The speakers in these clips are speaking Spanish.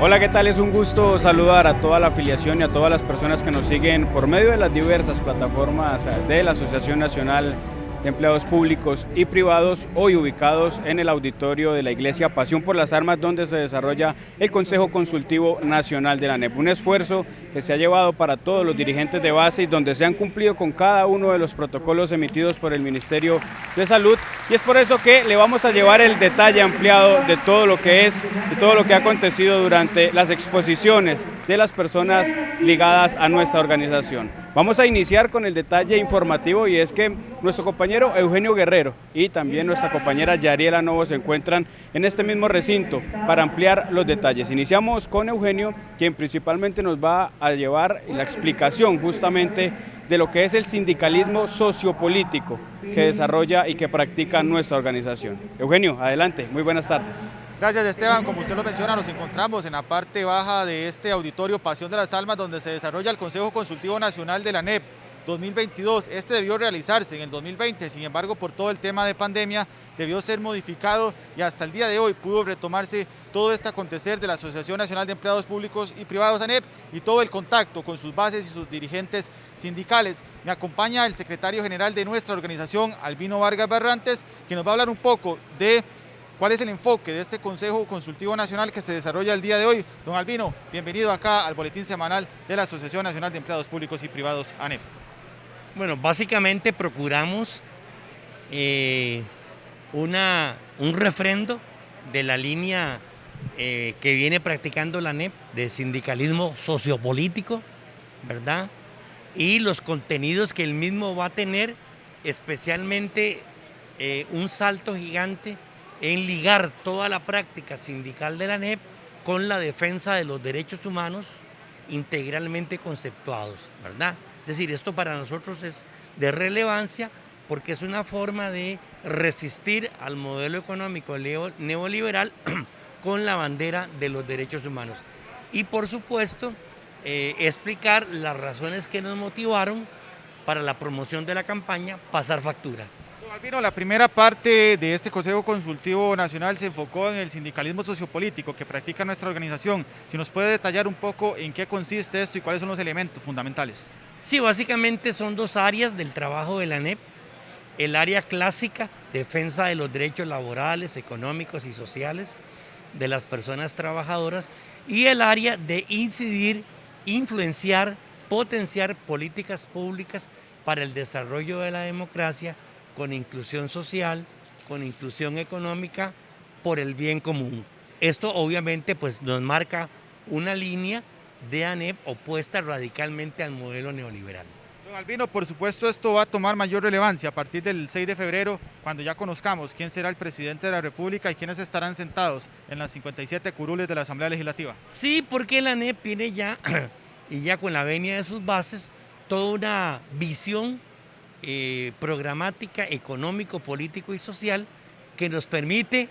Hola, ¿qué tal? Es un gusto saludar a toda la afiliación y a todas las personas que nos siguen por medio de las diversas plataformas de la Asociación Nacional de Empleados Públicos y Privados, hoy ubicados en el auditorio de la Iglesia Pasión por las Armas, donde se desarrolla el Consejo Consultivo Nacional de la ANEP. Un esfuerzo que se ha llevado para todos los dirigentes de base y donde se han cumplido con cada uno de los protocolos emitidos por el Ministerio de Salud, y es por eso que le vamos a llevar el detalle ampliado de todo lo que es y todo lo que ha acontecido durante las exposiciones de las personas ligadas a nuestra organización. Vamos a iniciar con el detalle informativo, y es que nuestro compañero Eugenio Guerrero y también nuestra compañera Yariela Novo se encuentran en este mismo recinto para ampliar los detalles. Iniciamos con Eugenio, quien principalmente nos va a llevar la explicación justamente de lo que es el sindicalismo sociopolítico que desarrolla y que practica nuestra organización. Eugenio, adelante, muy buenas tardes. Gracias, Esteban. Como usted lo menciona, nos encontramos en la parte baja de este auditorio Pasión de las Almas, donde se desarrolla el Consejo Consultivo Nacional de la ANEP 2022. Este debió realizarse en el 2020, sin embargo, por todo el tema de pandemia, debió ser modificado y hasta el día de hoy pudo retomarse todo este acontecer de la Asociación Nacional de Empleados Públicos y Privados ANEP y todo el contacto con sus bases y sus dirigentes sindicales. Me acompaña el secretario general de nuestra organización, Albino Vargas Barrantes, que nos va a hablar un poco de cuál es el enfoque de este Consejo Consultivo Nacional que se desarrolla el día de hoy. Don Albino, bienvenido acá al boletín semanal de la Asociación Nacional de Empleados Públicos y Privados ANEP. Bueno, básicamente procuramos un refrendo de la línea que viene practicando la ANEP de sindicalismo sociopolítico, ¿verdad? Y los contenidos que el mismo va a tener, especialmente un salto gigante en ligar toda la práctica sindical de la ANEP con la defensa de los derechos humanos integralmente conceptuados, ¿verdad? Es decir, esto para nosotros es de relevancia porque es una forma de resistir al modelo económico neoliberal con la bandera de los derechos humanos. Y por supuesto, explicar las razones que nos motivaron para la promoción de la campaña Pasar Factura. Don Albino, la primera parte de este Consejo Consultivo Nacional se enfocó en el sindicalismo sociopolítico que practica nuestra organización. Si nos puede detallar un poco en qué consiste esto y cuáles son los elementos fundamentales. Sí, básicamente son dos áreas del trabajo de la ANEP. El área clásica, defensa de los derechos laborales, económicos y sociales de las personas trabajadoras, y el área de incidir, influenciar, potenciar políticas públicas para el desarrollo de la democracia con inclusión social, con inclusión económica, por el bien común. Esto obviamente pues nos marca una línea de ANEP opuesta radicalmente al modelo neoliberal. Don Albino, por supuesto esto va a tomar mayor relevancia a partir del 6 de febrero, cuando ya conozcamos quién será el presidente de la República y quiénes estarán sentados en las 57 curules de la Asamblea Legislativa. Sí, porque la ANEP tiene ya, y ya con la venia de sus bases, toda una visión programática, económico, político y social que nos permite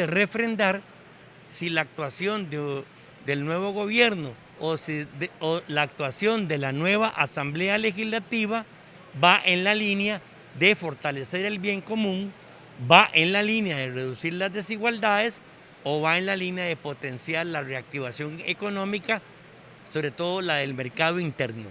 refrendar si la actuación del nuevo gobierno o la actuación de la nueva Asamblea Legislativa va en la línea de fortalecer el bien común, va en la línea de reducir las desigualdades o va en la línea de potenciar la reactivación económica, sobre todo la del mercado interno.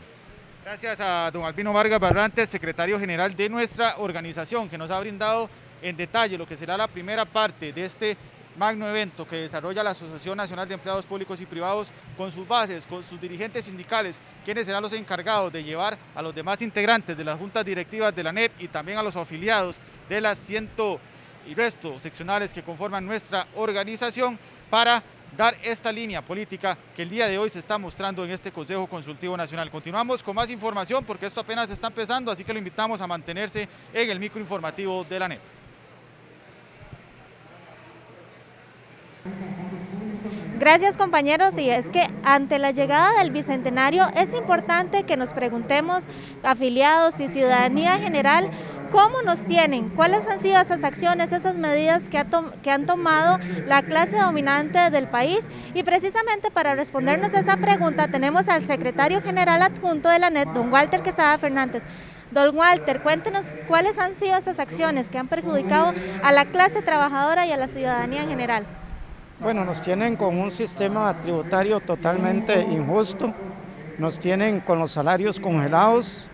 Gracias a don Albino Vargas Barrantes, secretario general de nuestra organización, que nos ha brindado en detalle lo que será la primera parte de este magno evento que desarrolla la Asociación Nacional de Empleados Públicos y Privados con sus bases, con sus dirigentes sindicales, quienes serán los encargados de llevar a los demás integrantes de las juntas directivas de la ANEP y también a los afiliados de las 100 y resto seccionales que conforman nuestra organización para dar esta línea política que el día de hoy se está mostrando en este Consejo Consultivo Nacional. Continuamos con más información porque esto apenas está empezando, así que lo invitamos a mantenerse en el microinformativo de la ANEP. Gracias, compañeros, y es que ante la llegada del Bicentenario es importante que nos preguntemos, afiliados y ciudadanía en general, ¿cómo nos tienen? ¿Cuáles han sido esas acciones, esas medidas que han tomado la clase dominante del país? Y precisamente para respondernos a esa pregunta tenemos al secretario general adjunto de la ANEP, don Walter Quesada Fernández. Don Walter, cuéntenos cuáles han sido esas acciones que han perjudicado a la clase trabajadora y a la ciudadanía en general. Bueno, nos tienen con un sistema tributario totalmente injusto, nos tienen con los salarios congelados,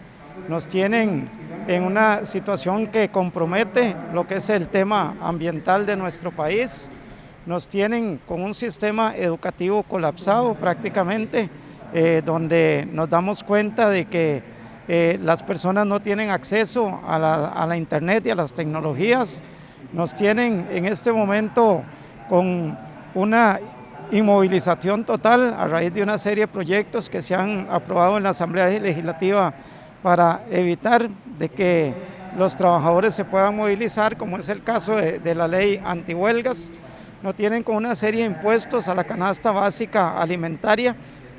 nos tienen en una situación que compromete lo que es el tema ambiental de nuestro país, nos tienen con un sistema educativo colapsado prácticamente, donde nos damos cuenta de que las personas no tienen acceso a la internet y a las tecnologías, nos tienen en este momento con una inmovilización total a raíz de una serie de proyectos que se han aprobado en la Asamblea Legislativa para evitar de que los trabajadores se puedan movilizar, como es el caso de la ley antihuelgas. Nos tienen con una serie de impuestos a la canasta básica alimentaria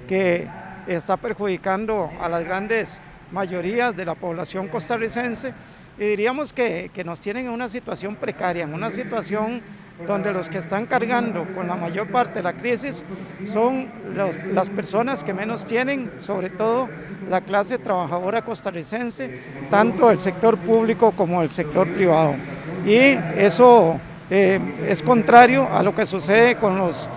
que está perjudicando a las grandes mayorías de la población costarricense, y diríamos que nos tienen en una situación precaria, en una situación donde los que están cargando con la mayor parte de la crisis son las personas que menos tienen, sobre todo la clase trabajadora costarricense, tanto el sector público como el sector privado. Y eso es contrario a lo que sucede con los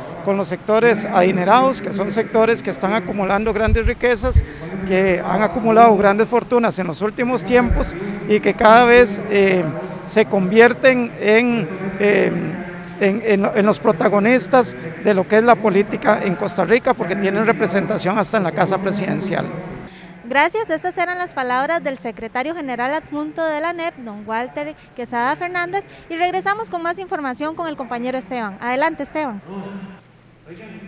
sectores adinerados, que son sectores que están acumulando grandes riquezas, que han acumulado grandes fortunas en los últimos tiempos y que cada vez se convierten en los protagonistas de lo que es la política en Costa Rica, porque tienen representación hasta en la Casa Presidencial. Gracias, estas eran las palabras del secretario general adjunto de la ANEP, don Walter Quesada Fernández, y regresamos con más información con el compañero Esteban. Adelante, Esteban.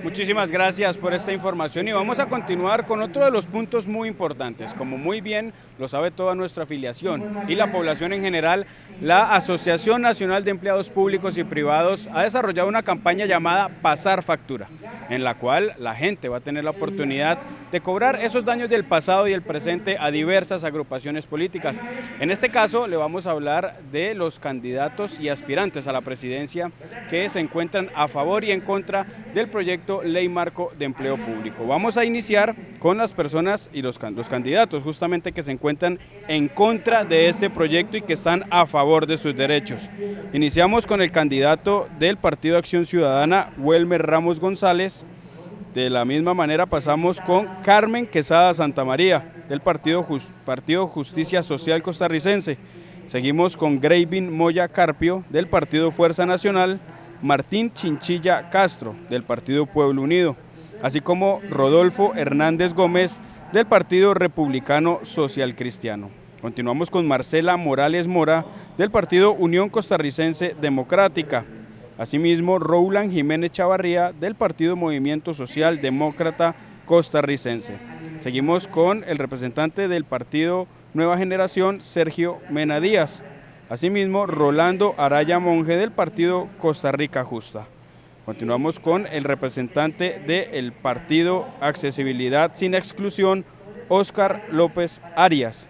Muchísimas gracias por esta información y vamos a continuar con otro de los puntos muy importantes. Como muy bien lo sabe toda nuestra afiliación y la población en general, la Asociación Nacional de Empleados Públicos y Privados ha desarrollado una campaña llamada Pasar Factura, en la cual la gente va a tener la oportunidad de cobrar esos daños del pasado y el presente a diversas agrupaciones políticas. En este caso le vamos a hablar de los candidatos y aspirantes a la presidencia que se encuentran a favor y en contra del proyecto Ley Marco de Empleo Público. Vamos a iniciar con las personas y los candidatos justamente que se encuentran en contra de este proyecto y que están a favor de sus derechos. Iniciamos con el candidato del Partido Acción Ciudadana, Welmer Ramos González. De la misma manera pasamos con Carmen Quesada Santamaría, del Partido Justicia Social Costarricense. Seguimos con Greivin Moya Carpio, del Partido Fuerza Nacional, Martín Chinchilla Castro, del Partido Pueblo Unido, así como Rodolfo Hernández Gómez, del Partido Republicano Social Cristiano. Continuamos con Marcela Morales Mora, del Partido Unión Costarricense Democrática. Asimismo, Roland Jiménez Chavarría, del Partido Movimiento Social Demócrata Costarricense. Seguimos con el representante del Partido Nueva Generación, Sergio Mena Díaz. Asimismo, Rolando Araya Monge, del Partido Costa Rica Justa. Continuamos con el representante del Partido Accesibilidad Sin Exclusión, Óscar López Arias.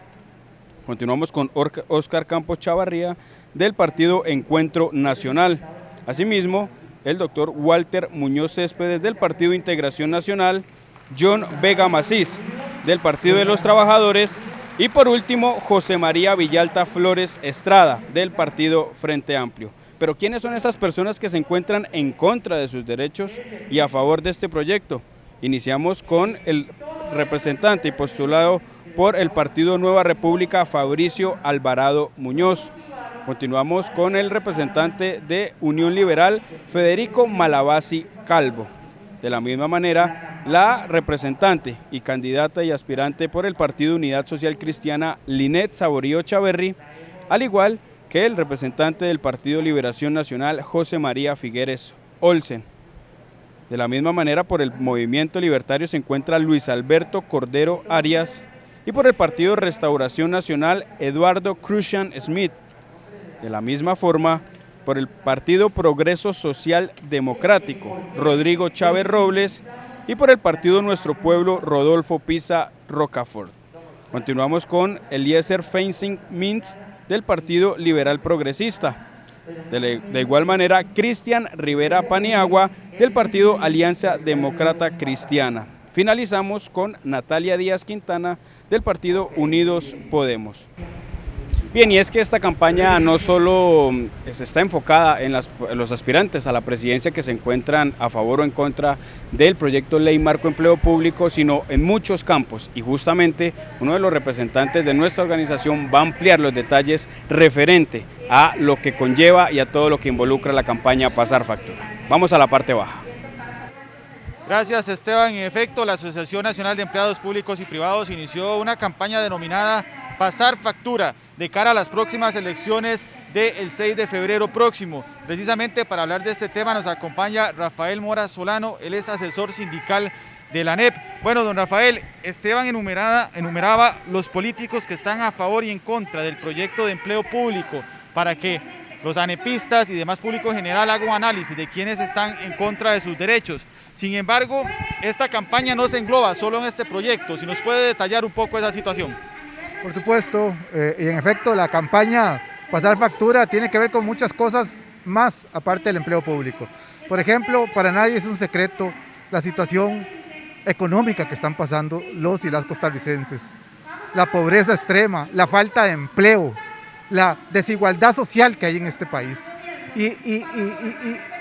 Continuamos con Óscar Campos Chavarría, del Partido Encuentro Nacional. Asimismo, el doctor Walter Muñoz Céspedes, del Partido Integración Nacional, John Vega Macís, del Partido de los Trabajadores, y por último, José María Villalta Flores Estrada, del Partido Frente Amplio. Pero ¿quiénes son esas personas que se encuentran en contra de sus derechos y a favor de este proyecto? Iniciamos con el representante y postulado por el Partido Nueva República, Fabricio Alvarado Muñoz. Continuamos con el representante de Unión Liberal, Federico Malabasi Calvo. De la misma manera, la representante y candidata y aspirante por el Partido Unidad Social Cristiana, Linet Saborío Chaverri, al igual que el representante del Partido Liberación Nacional, José María Figueres Olsen. De la misma manera, por el Movimiento Libertario se encuentra Luis Alberto Cordero Arias y por el Partido Restauración Nacional, Eduardo Crucian Smith. De la misma forma, por el Partido Progreso Social Democrático, Rodrigo Chávez Robles, y por el Partido Nuestro Pueblo, Rodolfo Pisa Rocafort. Continuamos con Eliezer Feinstein Mintz, del Partido Liberal Progresista. De igual manera, Cristian Rivera Paniagua, del Partido Alianza Demócrata Cristiana. Finalizamos con Natalia Díaz Quintana, del Partido Unidos Podemos. Bien, y es que esta campaña no solo está enfocada en los aspirantes a la presidencia que se encuentran a favor o en contra del proyecto Ley Marco Empleo Público, sino en muchos campos, y justamente uno de los representantes de nuestra organización va a ampliar los detalles referente a lo que conlleva y a todo lo que involucra la campaña Pasar Factura. Vamos a la parte baja. Gracias, Esteban. En efecto, la Asociación Nacional de Empleados Públicos y Privados inició una campaña denominada Pasar Factura de cara a las próximas elecciones del 6 de febrero próximo. Precisamente para hablar de este tema nos acompaña Rafael Mora Solano, él es asesor sindical de la ANEP. Bueno, don Rafael, Esteban enumeraba los políticos que están a favor y en contra del proyecto de empleo público para que los anepistas y demás público en general hagan un análisis de quienes están en contra de sus derechos. Sin embargo, esta campaña no se engloba solo en este proyecto. Si nos puede detallar un poco esa situación. Por supuesto, y en efecto la campaña Pasar Factura tiene que ver con muchas cosas más aparte del empleo público. Por ejemplo, para nadie es un secreto la situación económica que están pasando los y las costarricenses. La pobreza extrema, la falta de empleo, la desigualdad social que hay en este país. Y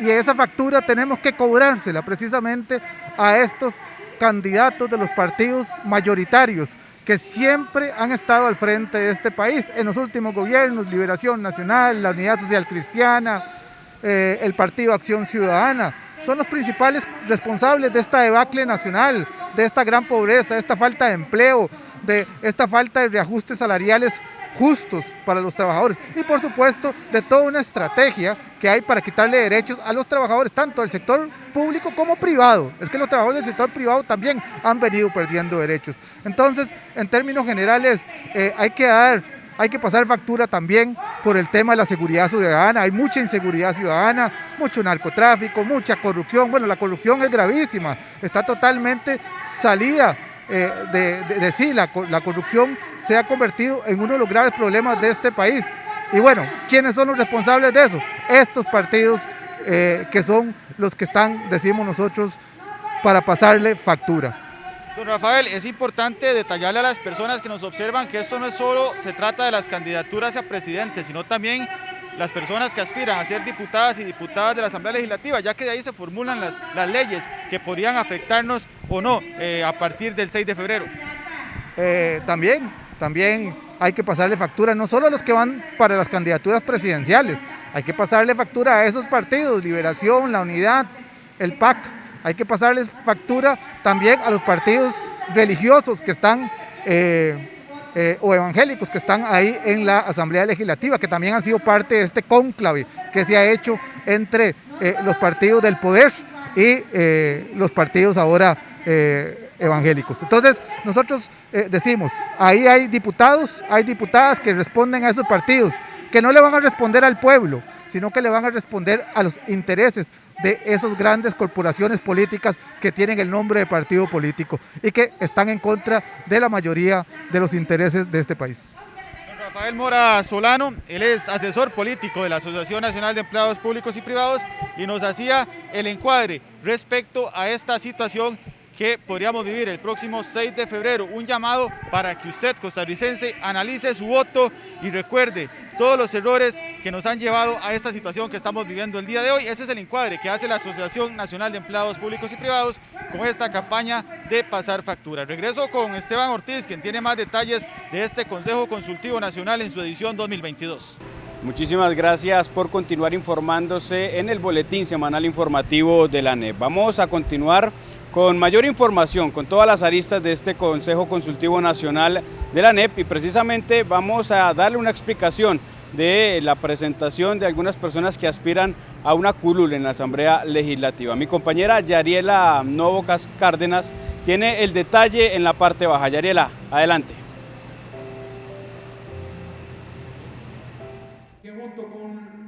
esa factura tenemos que cobrársela precisamente a estos candidatos de los partidos mayoritarios que siempre han estado al frente de este país en los últimos gobiernos: Liberación Nacional, la Unidad Social Cristiana, el Partido Acción Ciudadana. Son los principales responsables de esta debacle nacional, de esta gran pobreza, de esta falta de empleo, de esta falta de reajustes salariales justos para los trabajadores y por supuesto de toda una estrategia que hay para quitarle derechos a los trabajadores tanto del sector público como privado. Es que los trabajadores del sector privado también han venido perdiendo derechos. Entonces, en términos generales, hay que pasar factura también por el tema de la seguridad ciudadana. Hay mucha inseguridad ciudadana, mucho narcotráfico, mucha corrupción. Bueno, la corrupción es gravísima, está totalmente salida de sí. La corrupción se ha convertido en uno de los graves problemas de este país. Y bueno, ¿quiénes son los responsables de eso? Estos partidos que son los que están, decimos nosotros, para pasarle factura. Don Rafael, es importante detallarle a las personas que nos observan que esto no es solo se trata de las candidaturas a presidente, sino también las personas que aspiran a ser diputadas y diputadas de la Asamblea Legislativa, ya que de ahí se formulan las leyes que podrían afectarnos o no a partir del 6 de febrero. También hay que pasarle factura no solo a los que van para las candidaturas presidenciales, hay que pasarle factura a esos partidos, Liberación, la Unidad, el PAC. Hay que pasarles factura también a los partidos religiosos que están o evangélicos que están ahí en la Asamblea Legislativa, que también han sido parte de este cónclave que se ha hecho entre los partidos del poder y los partidos ahora evangélicos. Entonces, nosotros decimos, ahí hay diputados, hay diputadas que responden a esos partidos, que no le van a responder al pueblo, sino que le van a responder a los intereses de esas grandes corporaciones políticas que tienen el nombre de partido político y que están en contra de la mayoría de los intereses de este país. Rafael Mora Solano, él es asesor político de la Asociación Nacional de Empleados Públicos y Privados y nos hacía el encuadre respecto a esta situación que podríamos vivir el próximo 6 de febrero. Un llamado para que usted, costarricense, analice su voto y recuerde todos los errores que nos han llevado a esta situación que estamos viviendo el día de hoy. Ese es el encuadre que hace la Asociación Nacional de Empleados Públicos y Privados con esta campaña de Pasar Factura. Regreso con Esteban Ortiz, quien tiene más detalles de este Consejo Consultivo Nacional en su edición 2022. Muchísimas gracias por continuar informándose en el boletín semanal informativo de la ANEP. Vamos a continuar con mayor información, con todas las aristas de este Consejo Consultivo Nacional de la ANEP y precisamente vamos a darle una explicación de la presentación de algunas personas que aspiran a una curul en la Asamblea Legislativa. Mi compañera Yariela Novocas Cárdenas tiene el detalle en la parte baja. Yariela, adelante. Que junto con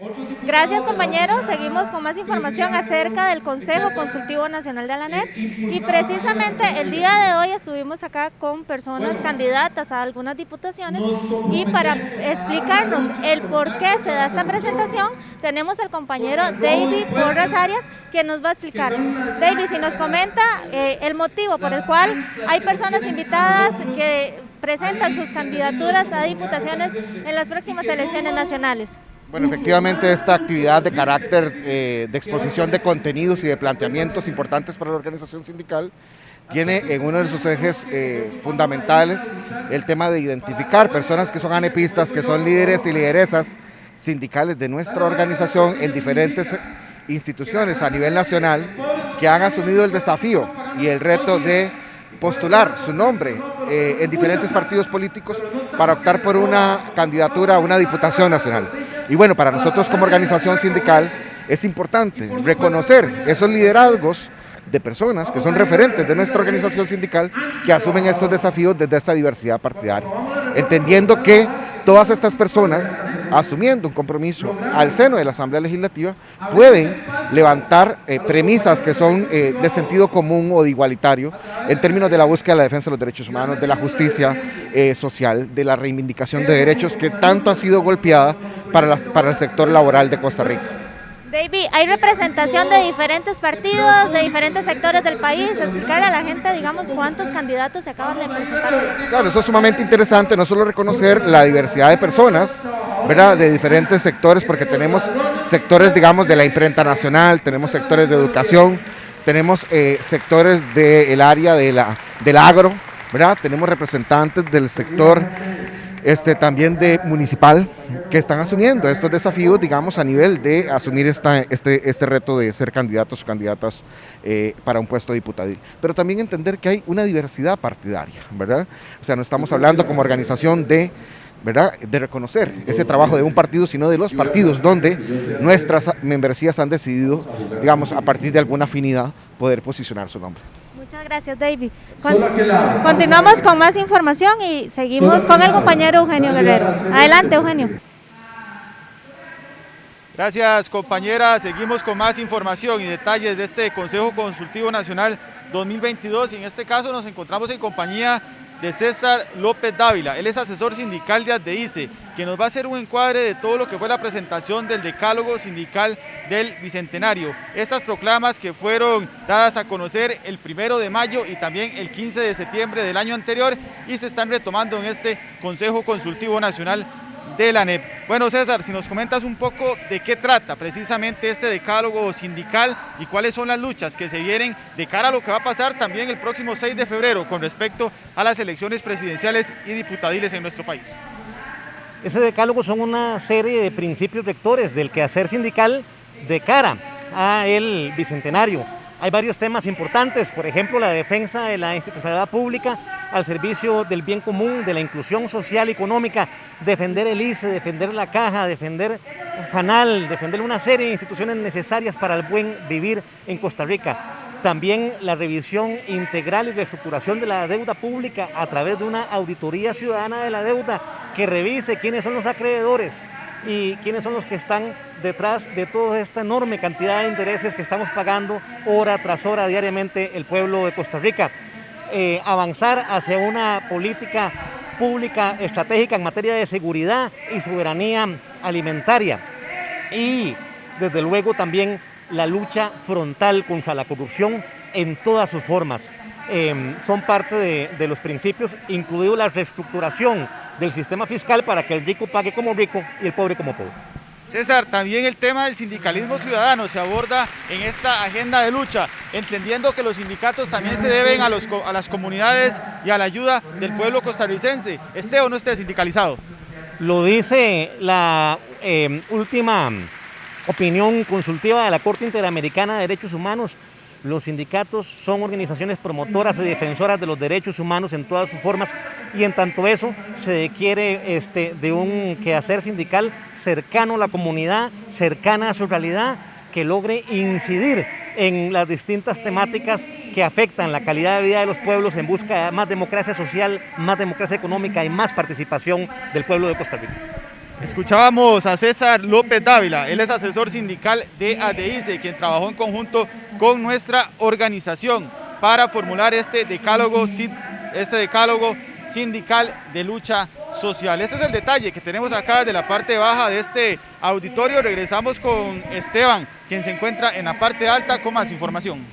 otros diputados Gracias, compañeros. Seguimos con más información acerca del Consejo Consultivo Nacional de la ANEP y precisamente el día de hoy estuvimos acá con personas candidatas a algunas diputaciones y para explicarnos el por qué se da esta presentación tenemos al compañero David Porras Arias que nos va a explicar. David, si nos comenta el motivo por el cual hay personas invitadas que presentan sus candidaturas a diputaciones en las próximas elecciones nacionales. Bueno, efectivamente esta actividad de carácter de exposición de contenidos y de planteamientos importantes para la organización sindical tiene en uno de sus ejes fundamentales el tema de identificar personas que son anepistas, que son líderes y lideresas sindicales de nuestra organización en diferentes instituciones a nivel nacional que han asumido el desafío y el reto de postular su nombre en diferentes partidos políticos para optar por una candidatura a una diputación nacional. Y bueno, para nosotros como organización sindical es importante reconocer esos liderazgos de personas que son referentes de nuestra organización sindical que asumen estos desafíos desde esta diversidad partidaria, entendiendo que todas estas personas, asumiendo un compromiso al seno de la Asamblea Legislativa, pueden levantar premisas que son de sentido común o de igualitario en términos de la búsqueda de la defensa de los derechos humanos, de la justicia social, de la reivindicación de derechos que tanto ha sido golpeada para el sector laboral de Costa Rica. David, hay representación de diferentes partidos, de diferentes sectores del país, explicarle a la gente, digamos, cuántos candidatos se acaban de presentar. Claro, eso es sumamente interesante, no solo reconocer la diversidad de personas, ¿verdad?, de diferentes sectores, porque tenemos sectores, digamos, de la imprenta nacional, tenemos sectores de educación, tenemos sectores del área del agro, ¿verdad?, tenemos representantes del sector también de municipal que están asumiendo estos desafíos, digamos, a nivel de asumir este reto de ser candidatos o candidatas para un puesto diputadil. Pero también entender que hay una diversidad partidaria, ¿verdad? O sea, no estamos hablando como organización ¿verdad?, de reconocer ese trabajo de un partido, sino de los partidos donde nuestras membresías han decidido, digamos, a partir de alguna afinidad, poder posicionar su nombre. Muchas gracias, David. Continuamos con más información y seguimos con el compañero Eugenio Guerrero. Adelante, Eugenio. Gracias, compañera. Seguimos con más información y detalles de este Consejo Consultivo Nacional 2022 y en este caso nos encontramos en compañía de César López Dávila. Él es asesor sindical de ADICE, que nos va a hacer un encuadre de todo lo que fue la presentación del decálogo sindical del Bicentenario. Estas proclamas que fueron dadas a conocer el 1 de mayo y también el 15 de septiembre del año anterior y se están retomando en este Consejo Consultivo Nacional de la ANEP. Bueno, César, si nos comentas un poco de qué trata precisamente este decálogo sindical y cuáles son las luchas que se vienen de cara a lo que va a pasar también el próximo 6 de febrero con respecto a las elecciones presidenciales y diputadiles en nuestro país. Ese decálogo son una serie de principios rectores del quehacer sindical de cara al Bicentenario. Hay varios temas importantes, por ejemplo, la defensa de la institucionalidad pública al servicio del bien común, de la inclusión social y económica, defender el ICE, defender la Caja, defender FANAL, defender una serie de instituciones necesarias para el buen vivir en Costa Rica. También la revisión integral y reestructuración de la deuda pública a través de una auditoría ciudadana de la deuda que revise quiénes son los acreedores y quiénes son los que están detrás de toda esta enorme cantidad de intereses que estamos pagando hora tras hora diariamente el pueblo de Costa Rica. Avanzar hacia una política pública estratégica en materia de seguridad y soberanía alimentaria y desde luego también la lucha frontal contra la corrupción en todas sus formas. Son parte de los principios, incluido la reestructuración del sistema fiscal para que el rico pague como rico y el pobre como pobre. César, también el tema del sindicalismo ciudadano se aborda en esta agenda de lucha, entendiendo que los sindicatos también se deben a las comunidades y a la ayuda del pueblo costarricense, esté o no esté sindicalizado. Lo dice la última opinión consultiva de la Corte Interamericana de Derechos Humanos. Los sindicatos son organizaciones promotoras y defensoras de los derechos humanos en todas sus formas y en tanto eso se requiere de un quehacer sindical cercano a la comunidad, cercana a su realidad, que logre incidir en las distintas temáticas que afectan la calidad de vida de los pueblos en busca de más democracia social, más democracia económica y más participación del pueblo de Costa Rica. Escuchábamos a César López Dávila, él es asesor sindical de ADICE, quien trabajó en conjunto con nuestra organización para formular este decálogo sindical de lucha social. Este es el detalle que tenemos acá de la parte baja de este auditorio. Regresamos con Esteban, quien se encuentra en la parte alta con más información.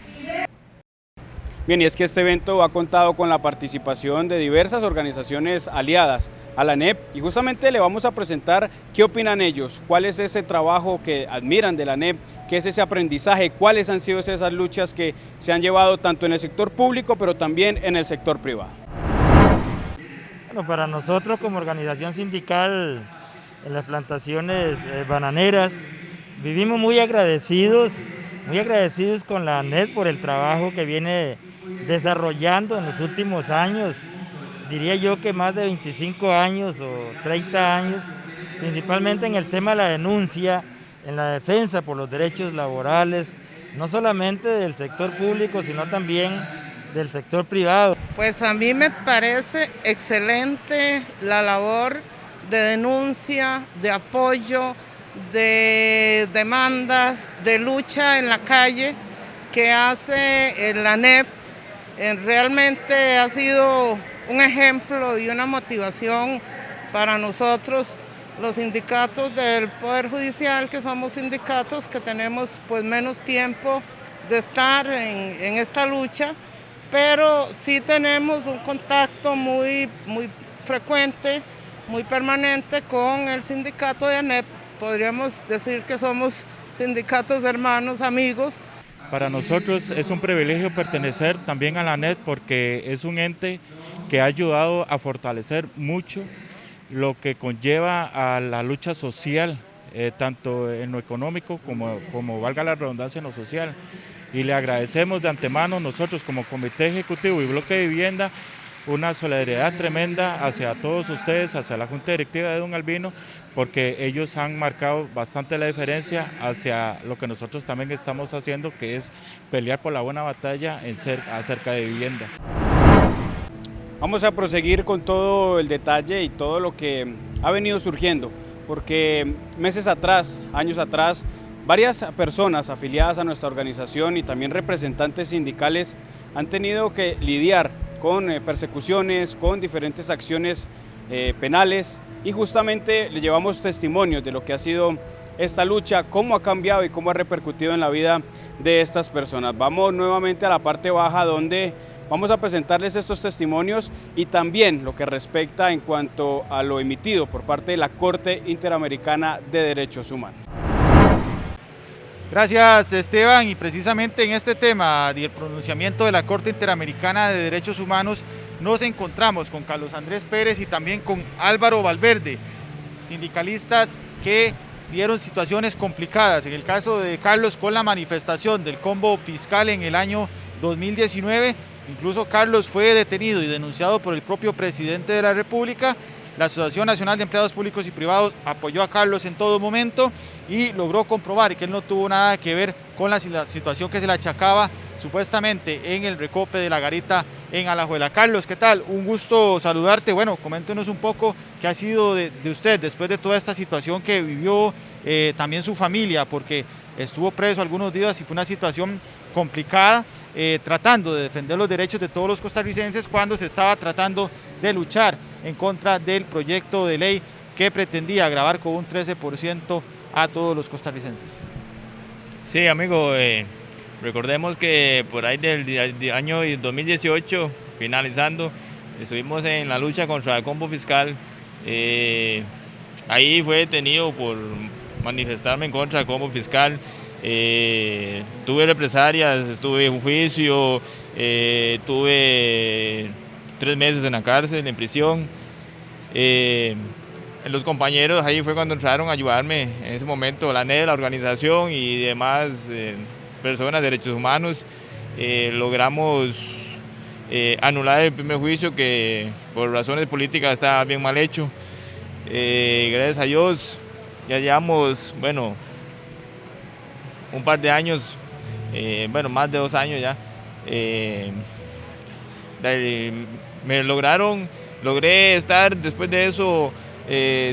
Bien, y es que este evento ha contado con la participación de diversas organizaciones aliadas a la ANEP y justamente le vamos a presentar qué opinan ellos, cuál es ese trabajo que admiran de la ANEP, qué es ese aprendizaje, cuáles han sido esas luchas que se han llevado tanto en el sector público pero también en el sector privado. Bueno, para nosotros como organización sindical en las plantaciones bananeras vivimos muy agradecidos con la ANEP por el trabajo que viene desarrollando en los últimos años, diría yo que más de 25 años o 30 años, principalmente en el tema de la denuncia, en la defensa por los derechos laborales, no solamente del sector público, sino también del sector privado. Pues a mí me parece excelente la labor de denuncia, de apoyo, de demandas, de lucha en la calle que hace la ANEP. Realmente ha sido un ejemplo y una motivación para nosotros, los sindicatos del Poder Judicial, que somos sindicatos que tenemos pues menos tiempo de estar en esta lucha, pero sí tenemos un contacto muy frecuente, muy permanente con el sindicato de ANEP. Podríamos decir que somos sindicatos hermanos, amigos. Para nosotros es un privilegio pertenecer también a la ANEP porque es un ente que ha ayudado a fortalecer mucho lo que conlleva a la lucha social, tanto en lo económico como valga la redundancia en lo social. Y le agradecemos de antemano nosotros como Comité Ejecutivo y Bloque de Vivienda una solidaridad tremenda hacia todos ustedes, hacia la Junta Directiva de Don Albino, porque ellos han marcado bastante la diferencia hacia lo que nosotros también estamos haciendo, que es pelear por la buena batalla acerca de vivienda. Vamos a proseguir con todo el detalle y todo lo que ha venido surgiendo, porque meses atrás, años atrás, varias personas afiliadas a nuestra organización y también representantes sindicales han tenido que lidiar con persecuciones, con diferentes acciones penales, y justamente le llevamos testimonios de lo que ha sido esta lucha, cómo ha cambiado y cómo ha repercutido en la vida de estas personas. Vamos nuevamente a la parte baja donde vamos a presentarles estos testimonios y también lo que respecta en cuanto a lo emitido por parte de la Corte Interamericana de Derechos Humanos. Gracias, Esteban, y precisamente en este tema del pronunciamiento de la Corte Interamericana de Derechos Humanos nos encontramos con Carlos Andrés Pérez y también con Álvaro Valverde, sindicalistas que vieron situaciones complicadas. En el caso de Carlos, con la manifestación del combo fiscal en el año 2019, incluso Carlos fue detenido y denunciado por el propio presidente de la República. La Asociación Nacional de Empleados Públicos y Privados apoyó a Carlos en todo momento y logró comprobar que él no tuvo nada que ver con la situación que se le achacaba supuestamente en el recope de la garita en Alajuela. Carlos, ¿qué tal? Un gusto saludarte. Bueno, coméntenos un poco qué ha sido de usted después de toda esta situación que vivió, también su familia, porque estuvo preso algunos días y fue una situación complicada, tratando de defender los derechos de todos los costarricenses cuando se estaba tratando de luchar en contra del proyecto de ley que pretendía gravar con un 13% a todos los costarricenses. Sí, amigo, recordemos que por ahí del año 2018, finalizando, estuvimos en la lucha contra el combo fiscal. Ahí fue detenido por manifestarme en contra del combo fiscal. Tuve represalias, estuve en juicio, tuve 3 meses en la cárcel, en prisión. Los compañeros ahí fue cuando entraron a ayudarme en ese momento, la ANEP, la organización y demás personas de derechos humanos. Logramos anular el primer juicio que por razones políticas estaba bien mal hecho. Gracias a Dios ya llevamos, bueno, un par de años, más de 2 años ya. Logré estar después de eso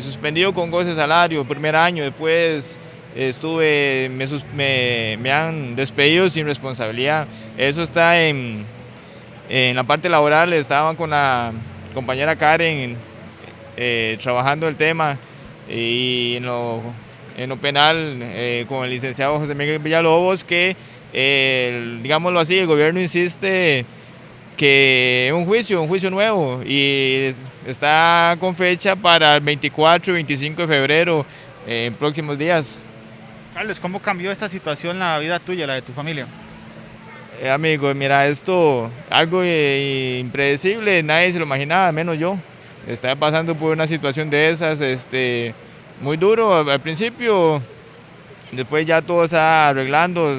suspendido con goce de salario, primer año, después me han despedido sin responsabilidad. Eso está en la parte laboral, estaban con la compañera Karen trabajando el tema, y en lo penal con el licenciado José Miguel Villalobos, que digámoslo así, el gobierno insiste que un juicio nuevo, y está con fecha para el 24 y 25 de febrero, en próximos días. Carlos, ¿cómo cambió esta situación la vida tuya, la de tu familia? Amigo, mira, esto algo impredecible, nadie se lo imaginaba, menos yo. Estaba pasando por una situación de esas, muy duro al principio, después ya todo se va arreglando,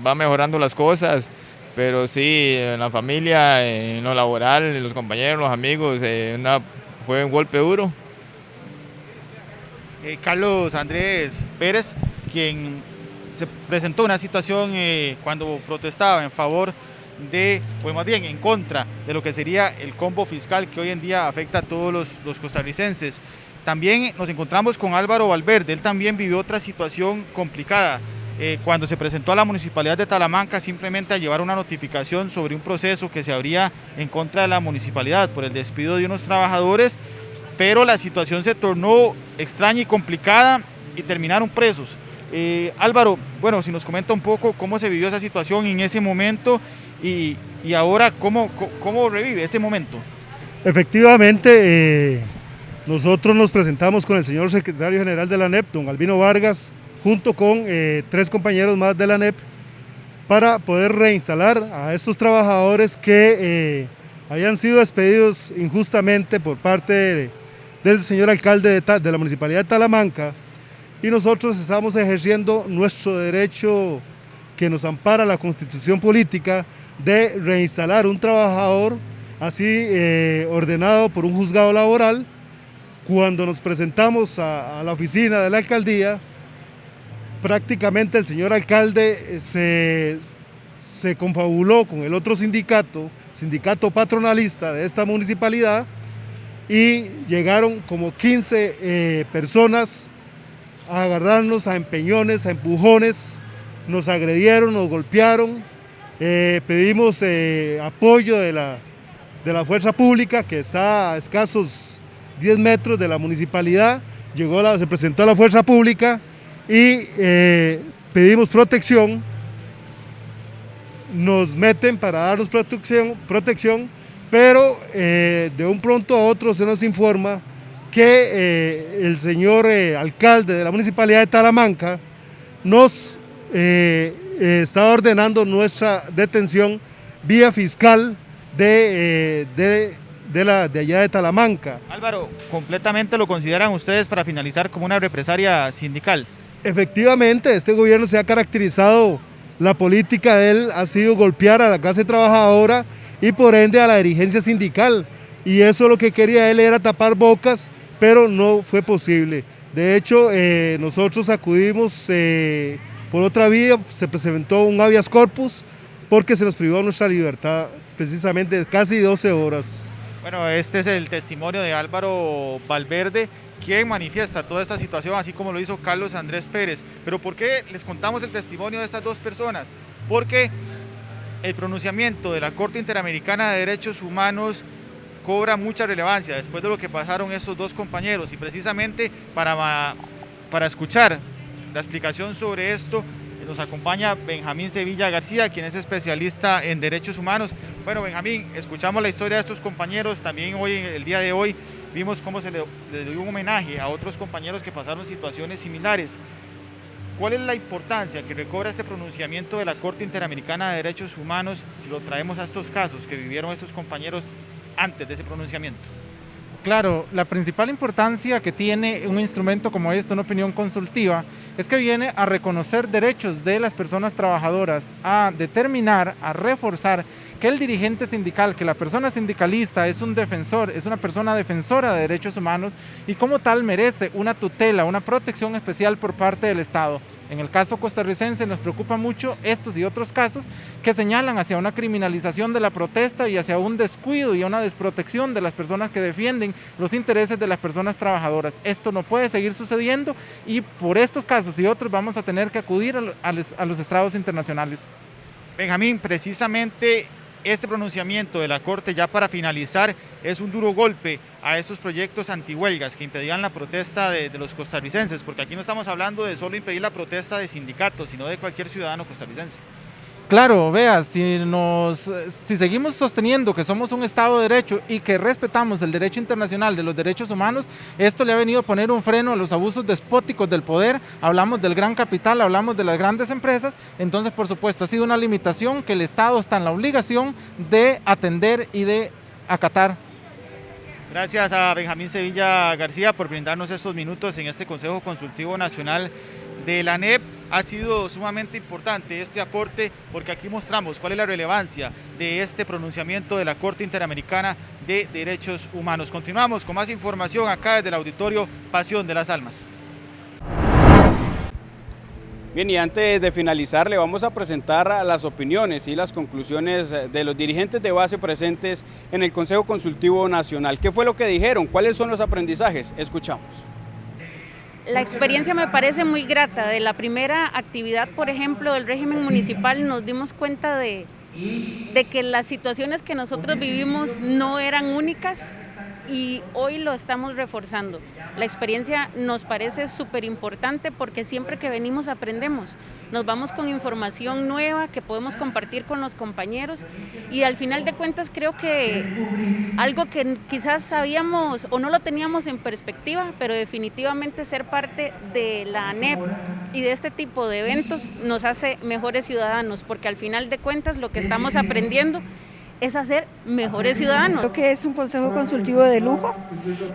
va mejorando las cosas, pero sí, en la familia, en lo laboral, en los compañeros, los amigos, fue un golpe duro. Carlos Andrés Pérez, quien se presentó una situación cuando protestaba en favor de, pues más bien en contra de lo que sería el combo fiscal que hoy en día afecta a todos los costarricenses. También nos encontramos con Álvaro Valverde, él también vivió otra situación complicada. Cuando se presentó a la Municipalidad de Talamanca simplemente a llevar una notificación sobre un proceso que se abría en contra de la municipalidad por el despido de unos trabajadores, pero la situación se tornó extraña y complicada y terminaron presos. Álvaro, bueno, si nos comenta un poco cómo se vivió esa situación en ese momento y ahora cómo revive ese momento. Efectivamente, nosotros nos presentamos con el señor secretario general de la ANEP, don Albino Vargas, junto con 3 compañeros más de la ANEP, para poder reinstalar a estos trabajadores que habían sido despedidos injustamente por parte del señor alcalde de la Municipalidad de Talamanca, y nosotros estamos ejerciendo nuestro derecho que nos ampara la Constitución Política de reinstalar un trabajador así ordenado por un juzgado laboral. Cuando nos presentamos a la oficina de la alcaldía, prácticamente el señor alcalde se confabuló con el otro sindicato patronalista de esta municipalidad, y llegaron como 15 personas a agarrarnos a empeñones, a empujones, nos agredieron, nos golpearon, pedimos apoyo de la fuerza pública que está a escasos 10 metros de la municipalidad. Se presentó la fuerza pública y pedimos protección, nos meten para darnos protección, pero de un pronto a otro se nos informa que el señor alcalde de la Municipalidad de Talamanca nos está ordenando nuestra detención vía fiscal de allá de Talamanca. Álvaro, ¿completamente lo consideran ustedes, para finalizar, como una represalia sindical? Efectivamente, este gobierno se ha caracterizado, la política de él ha sido golpear a la clase trabajadora y por ende a la dirigencia sindical, y eso lo que quería él era tapar bocas, pero no fue posible. De hecho, nosotros acudimos por otra vía, se presentó un habeas corpus porque se nos privó nuestra libertad precisamente casi 12 horas. Bueno, este es el testimonio de Álvaro Valverde, quien manifiesta toda esta situación, así como lo hizo Carlos Andrés Pérez. Pero ¿por qué les contamos el testimonio de estas dos personas? Porque el pronunciamiento de la Corte Interamericana de Derechos Humanos cobra mucha relevancia después de lo que pasaron estos dos compañeros, y precisamente para escuchar la explicación sobre esto nos acompaña Benjamín Sevilla García, quien es especialista en derechos humanos. Bueno, Benjamín, escuchamos la historia de estos compañeros, también hoy, el día de hoy, vimos cómo se le dio un homenaje a otros compañeros que pasaron situaciones similares. ¿Cuál es la importancia que recobra este pronunciamiento de la Corte Interamericana de Derechos Humanos si lo traemos a estos casos que vivieron estos compañeros antes de ese pronunciamiento? Claro, la principal importancia que tiene un instrumento como este, una opinión consultiva, es que viene a reconocer derechos de las personas trabajadoras, a determinar, a reforzar que el dirigente sindical, que la persona sindicalista es un defensor, es una persona defensora de derechos humanos y como tal merece una tutela, una protección especial por parte del Estado. En el caso costarricense nos preocupa mucho estos y otros casos que señalan hacia una criminalización de la protesta y hacia un descuido y una desprotección de las personas que defienden los intereses de las personas trabajadoras. Esto no puede seguir sucediendo y por estos casos y otros vamos a tener que acudir a los estrados internacionales. Benjamín, precisamente este pronunciamiento de la Corte, ya para finalizar, es un duro golpe a estos proyectos antihuelgas que impedían la protesta de los costarricenses, porque aquí no estamos hablando de solo impedir la protesta de sindicatos, sino de cualquier ciudadano costarricense. Claro, vea, si seguimos sosteniendo que somos un Estado de Derecho y que respetamos el derecho internacional de los derechos humanos, esto le ha venido a poner un freno a los abusos despóticos del poder, hablamos del gran capital, hablamos de las grandes empresas, entonces por supuesto ha sido una limitación que el Estado está en la obligación de atender y de acatar. Gracias a Benjamín Sevilla García por brindarnos estos minutos en este Consejo Consultivo Nacional de la ANEP. Ha sido sumamente importante este aporte porque aquí mostramos cuál es la relevancia de este pronunciamiento de la Corte Interamericana de Derechos Humanos. Continuamos con más información acá desde el Auditorio Pasión de las Almas. Bien, y antes de finalizar le vamos a presentar las opiniones y las conclusiones de los dirigentes de base presentes en el Consejo Consultivo Nacional. ¿Qué fue lo que dijeron? ¿Cuáles son los aprendizajes? Escuchamos. La experiencia me parece muy grata. De la primera actividad, por ejemplo, del régimen municipal, nos dimos cuenta de que las situaciones que nosotros vivimos no eran únicas y hoy lo estamos reforzando. La experiencia nos parece súper importante porque siempre que venimos aprendemos, nos vamos con información nueva que podemos compartir con los compañeros y al final de cuentas creo que algo que quizás sabíamos o no lo teníamos en perspectiva, pero definitivamente ser parte de la ANEP y de este tipo de eventos nos hace mejores ciudadanos porque al final de cuentas lo que estamos aprendiendo es hacer mejores ciudadanos. Creo que es un consejo consultivo de lujo,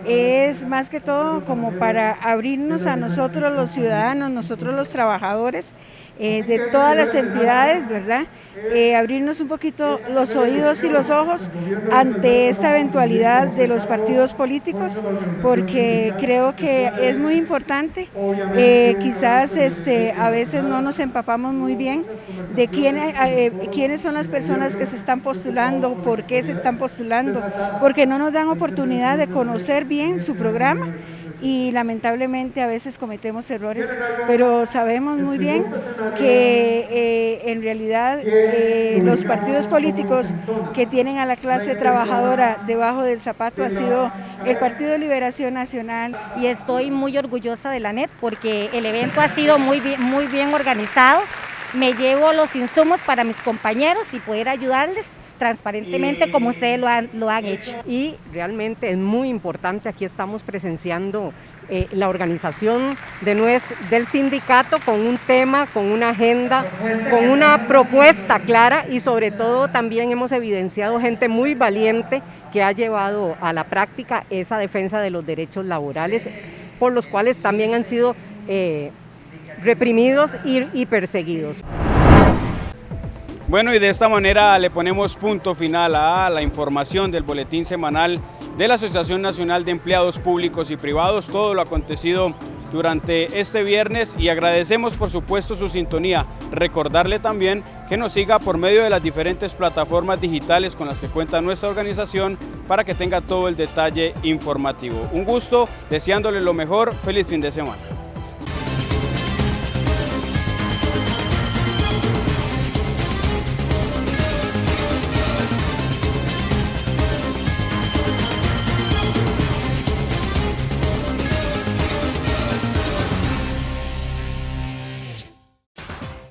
es más que todo como para abrirnos a nosotros los ciudadanos, nosotros los trabajadores de todas las entidades, ¿verdad? Abrirnos un poquito los oídos y los ojos ante esta eventualidad de los partidos políticos, porque creo que es muy importante, quizás a veces no nos empapamos muy bien de quiénes son las personas que se están postulando, por qué se están postulando, porque no nos dan oportunidad de conocer bien su programa y lamentablemente a veces cometemos errores, pero sabemos muy bien que en realidad los partidos políticos que tienen a la clase trabajadora debajo del zapato ha sido el Partido de Liberación Nacional. Y estoy muy orgullosa de la ANEP porque el evento ha sido muy bien organizado. Me llevo los insumos para mis compañeros y poder ayudarles transparentemente como ustedes lo han hecho. Y realmente es muy importante, aquí estamos presenciando la organización del sindicato con un tema, con una agenda, con una propuesta clara y sobre todo también hemos evidenciado gente muy valiente que ha llevado a la práctica esa defensa de los derechos laborales por los cuales también han sido reprimidos y perseguidos. Bueno, y de esta manera le ponemos punto final a la información del boletín semanal de la Asociación Nacional de Empleados Públicos y Privados, todo lo acontecido durante este viernes y agradecemos por supuesto su sintonía. Recordarle también que nos siga por medio de las diferentes plataformas digitales con las que cuenta nuestra organización para que tenga todo el detalle informativo. Un gusto, deseándole lo mejor, feliz fin de semana.